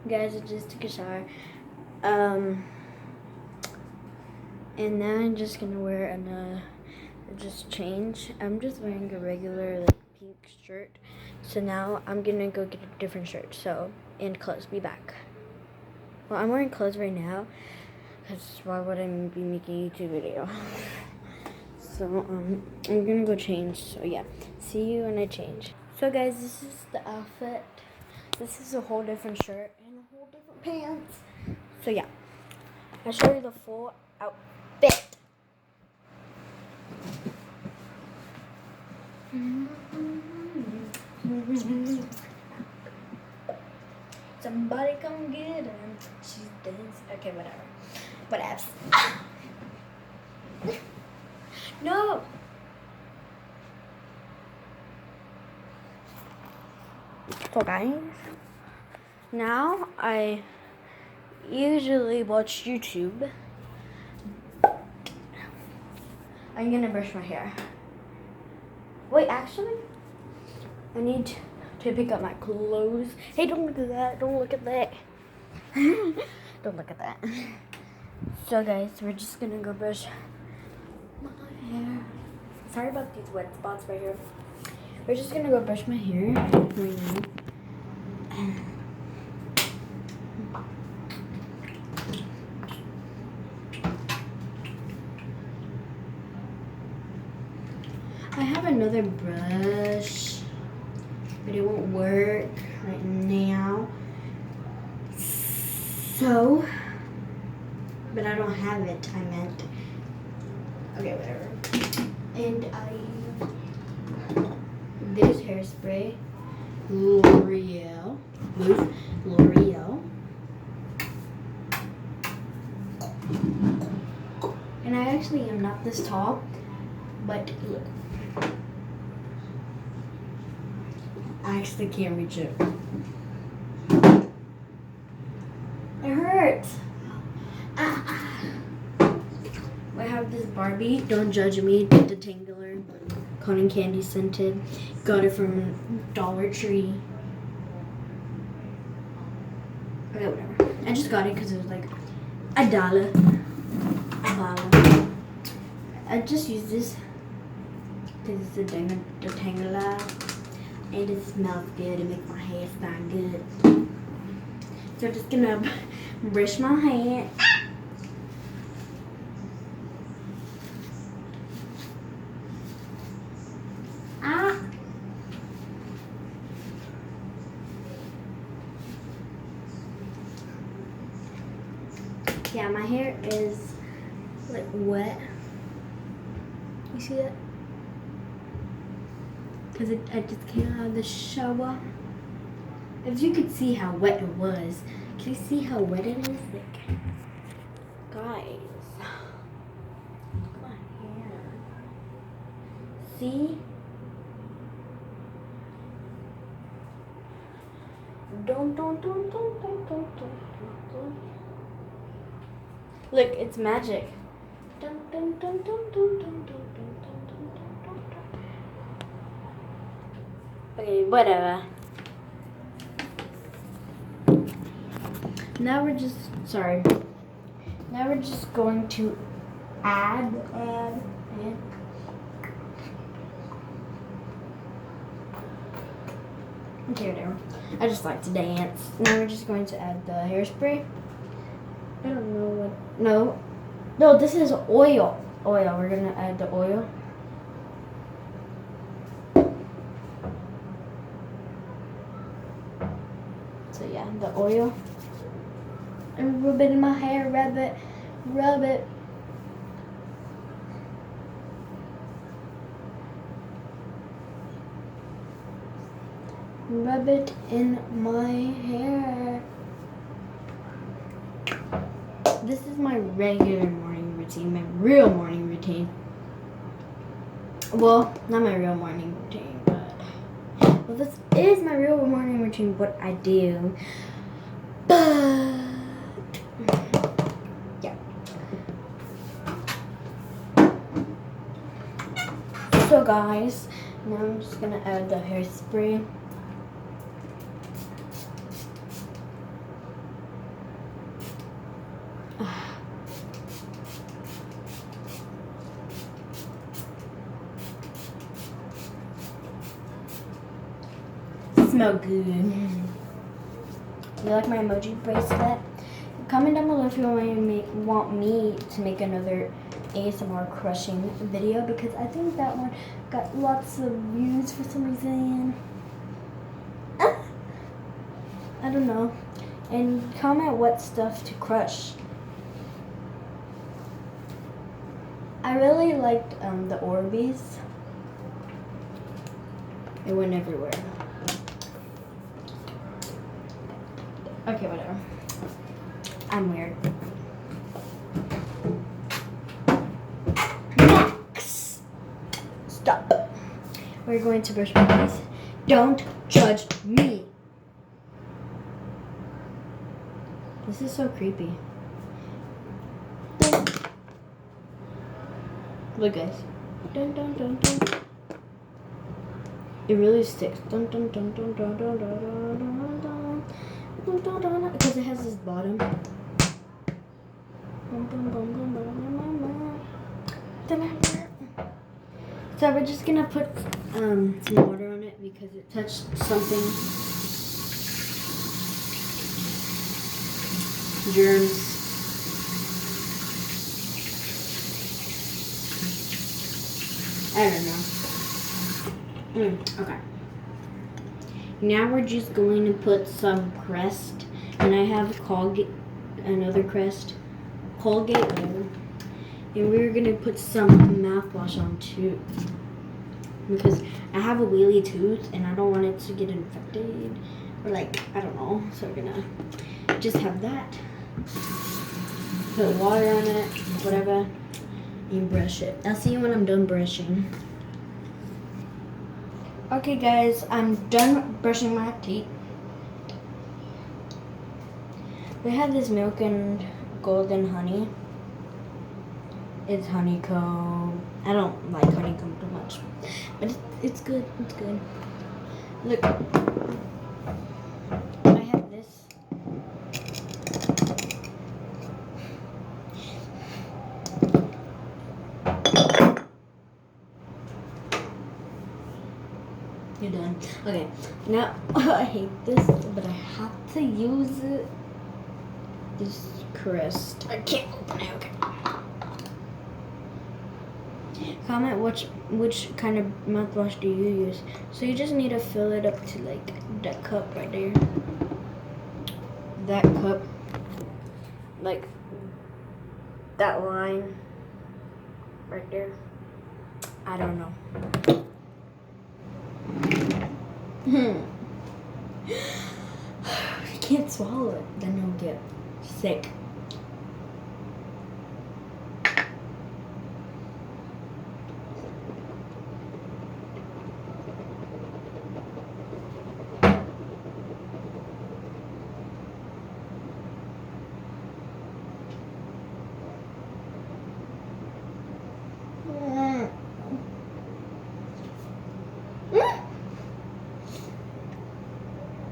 Guys, I just took a shower. And now I'm just gonna wear just change. I'm just wearing a regular pink shirt. So now I'm gonna go get a different shirt. So, and clothes, be back. Well, I'm wearing clothes right now, because why would I be making a YouTube video? So, I'm gonna go change. So yeah, see you when I change. So guys, this is the outfit. This is a whole different shirt and a whole different pants. So yeah, I'll show you the full outfit. Somebody come get her. She's dancing. Okay, whatever. Whatevs. No. So guys, now I usually watch YouTube. I'm gonna brush my hair. Wait, actually, I need to pick up my clothes. Hey, don't look at that. Don't look at that. Don't look at that. So guys, we're just gonna go brush my hair. Sorry about these wet spots right here. We're just gonna go brush my hair right now. I have another brush, but it won't work right now. So, but I don't have it, I meant. Okay, whatever. And I use this hairspray, L'Oreal. And I actually am not this tall, but look. I actually can't reach it. It hurts. I have this Barbie, don't judge me, detangler, cotton candy scented. Got it from Dollar Tree. Okay, whatever. I just got it because it was like $1. I just use this because it's a detangler. And it smells good. It makes my hair sound good. So I'm just gonna brush my hair. Yeah, my hair is like wet. You see that? Because I just came out of the shower. If you could see how wet it was. Can you see how wet it is? Like, guys. Look at my hair. See? Don't. Look, it's magic. Okay, whatever. Now we're just going to add. Okay, whatever. I just like to dance. Now we're just going to add the hairspray. I don't know what. No, this is oil. We're gonna add the oil. So yeah, the oil. And rub it in my hair. Rub it. Rub it in my hair. This is my regular morning routine, my real morning routine. Well, not my real morning routine, but well, this is my real morning routine, what I do. But yeah. So guys, now I'm just gonna add the hairspray. smell good. You like my emoji bracelet? Comment down below if you want me to make another ASMR crushing video, because I think that one got lots of views for some reason. I don't know. And comment what stuff to crush. I really liked the Orbeez. It went everywhere. Okay, whatever. I'm weird. Next! Stop. We're going to brush my teeth. Don't judge me. This is so creepy. Look, guys. Dun dun dun dun. It really sticks. Dun dun dun dun dun dun dun dun dun dun. Because it has this bottom. So we're just gonna put some water on it because it touched something. Germs. I don't know. Okay. Now we're just going to put some Crest, and I have Colgate, another Crest, Colgate, whatever. And we're gonna put some mouthwash on too, because I have a wheelie tooth and I don't want it to get infected, or like, I don't know. So we're gonna just have that. Put water on it, whatever, and brush it. I'll see you when I'm done brushing. Okay guys, I'm done brushing my teeth. We have this milk and golden honey. It's honeycomb. I don't like honeycomb too much, but it's good. It's good. Look, I have this. You're done. Okay, now I hate this, but I have to use it. This Crest. I can't open it. Okay. Comment which kind of mouthwash do you use. So you just need to fill it up to like that cup right there. That cup. Like that line right there. I don't know. I can't swallow it, then you'll get sick.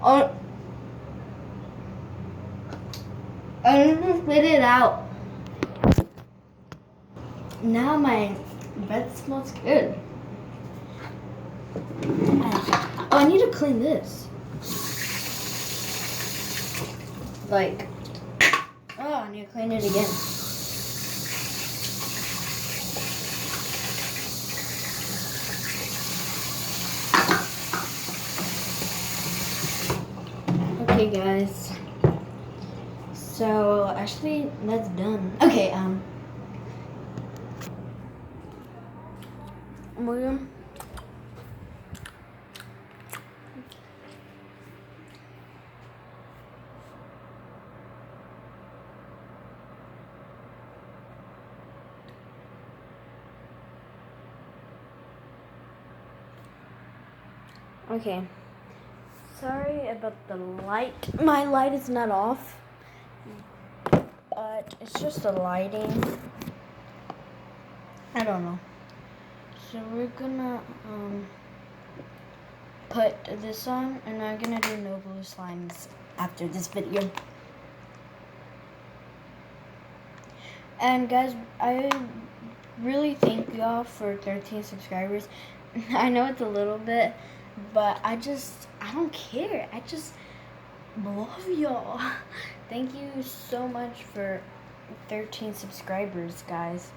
Oh, I need to spit it out. Now my breath smells good. Oh, I need to clean this. Like, oh, I need to clean it again. Okay guys, so actually that's done. Okay, William. Okay. Sorry about the light. My light is not off, but it's just the lighting. I don't know. So we're gonna put this on, and I'm gonna do no blue slimes after this video. And guys, I really thank y'all for 13 subscribers. I know it's a little bit, but I I don't care. I just love y'all. Thank you so much for 13 subscribers, guys.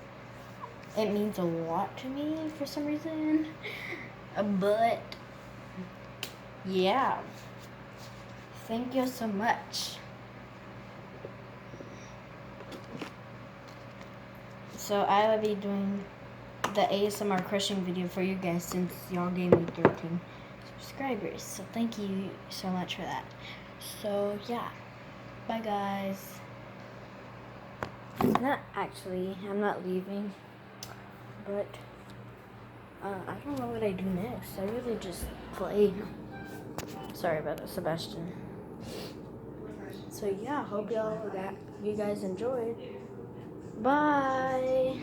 It means a lot to me for some reason. But yeah. Thank you so much. So I will be doing the ASMR crushing video for you guys since y'all gave me 13 subscribers. So thank you so much for that. So yeah. Bye guys. I'm not leaving. But I don't know what I do next. I really just play. Sorry about that, Sebastian. So yeah, hope you guys enjoyed. Bye.